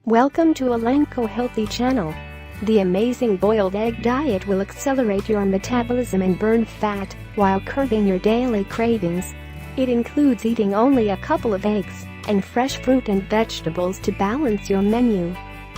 Welcome to Alengko Healthy Channel. The amazing boiled egg diet will accelerate your metabolism and burn fat while curbing your daily cravings. It includes eating only a couple of eggs and fresh fruit and vegetables to balance your menu.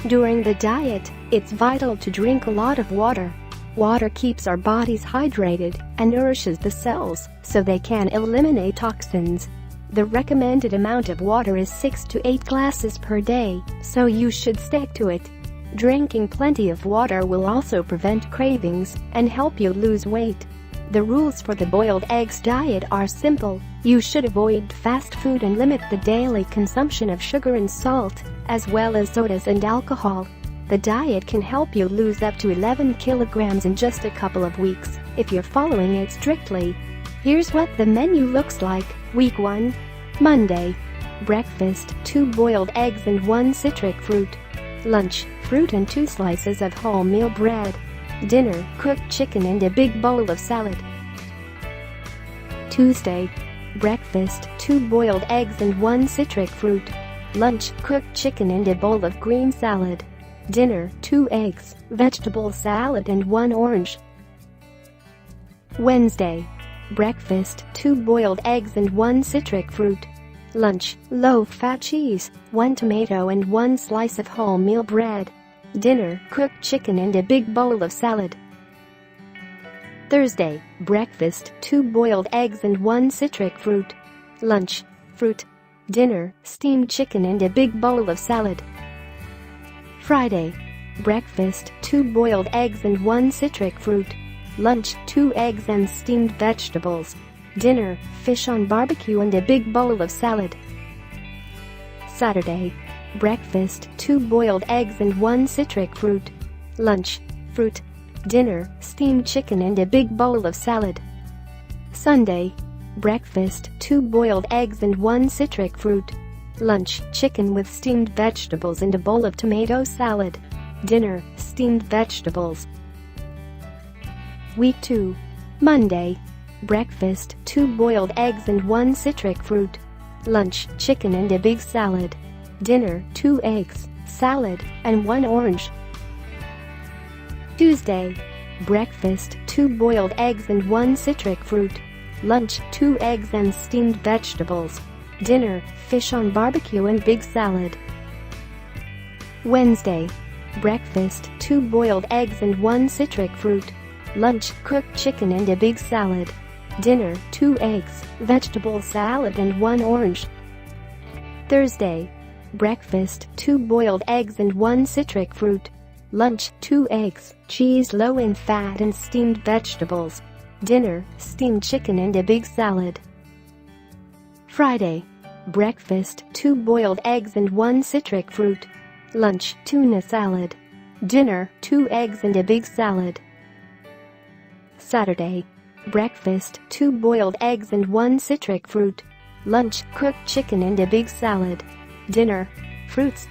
During the diet, it's vital to drink a lot of water. Water keeps our bodies hydrated and nourishes the cells so they can eliminate toxins. The recommended amount of water is 6 to 8 glasses per day, so you should stick to it. Drinking plenty of water will also prevent cravings and help you lose weight. The rules for the boiled eggs diet are simple. You should avoid fast food and limit the daily consumption of sugar and salt, as well as sodas and alcohol. The diet can help you lose up to 11 kilograms in just a couple of weeks if you're following it strictly. Here's what the menu looks like. Week 1. Monday. Breakfast: 2 boiled eggs and 1 citric fruit. Lunch: fruit and 2 slices of wholemeal bread. Dinner: cooked chicken and a big bowl of salad. Tuesday. Breakfast: 2 boiled eggs and 1 citric fruit. Lunch: cooked chicken and a bowl of green salad. Dinner: 2 eggs, vegetable salad and 1 orange. Wednesday. Breakfast: 2 boiled eggs and 1 citric fruit. Lunch: low-fat cheese, 1 tomato and 1 slice of wholemeal bread. Dinner: cooked chicken and a big bowl of salad. Thursday. Breakfast: 2 boiled eggs and 1 citric fruit. Lunch: fruit. Dinner: steamed chicken and a big bowl of salad. Friday. Breakfast: 2 boiled eggs and 1 citric fruit. Lunch: 2 eggs and steamed vegetables. Dinner: fish on barbecue and a big bowl of salad. Saturday. Breakfast: 2 boiled eggs and 1 citric fruit. Lunch: fruit. Dinner: steamed chicken and a big bowl of salad. Sunday. Breakfast: 2 boiled eggs and 1 citric fruit. Lunch: chicken with steamed vegetables and a bowl of tomato salad. Dinner: steamed vegetables. Week 2. Monday. Breakfast: 2 boiled eggs and 1 citric fruit. Lunch: chicken and a big salad. Dinner: 2 eggs, salad, and 1 orange. Tuesday. Breakfast: 2 boiled eggs and 1 citric fruit. Lunch: 2 eggs and steamed vegetables. Dinner: fish on barbecue and big salad. Wednesday. Breakfast: 2 boiled eggs and 1 citric fruit. Lunch: cooked chicken and a big salad. Dinner: 2 eggs, vegetable salad and 1 orange. Thursday. Breakfast: 2 boiled eggs and 1 citric fruit. Lunch: 2 eggs, cheese low in fat and steamed vegetables. Dinner: steamed chicken and a big salad. Friday. Breakfast: 2 boiled eggs and 1 citric fruit. Lunch: tuna salad. Dinner: 2 eggs and a big salad. Saturday. Breakfast: 2 boiled eggs and 1 citric fruit. Lunch: cooked chicken and a big salad. Dinner: fruits.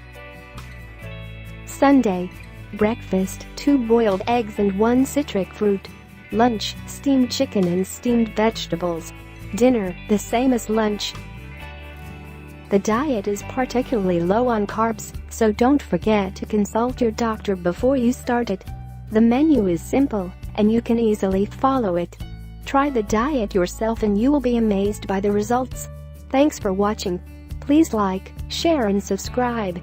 Sunday. Breakfast: 2 boiled eggs and 1 citric fruit. Lunch: steamed chicken and steamed vegetables. Dinner: the same as lunch. The diet is particularly low on carbs, so don't forget to consult your doctor before you start it. The menu is simple, and you can easily follow it. Try the diet yourself and you will be amazed by the results. Thanks for watching. Please like, share and subscribe.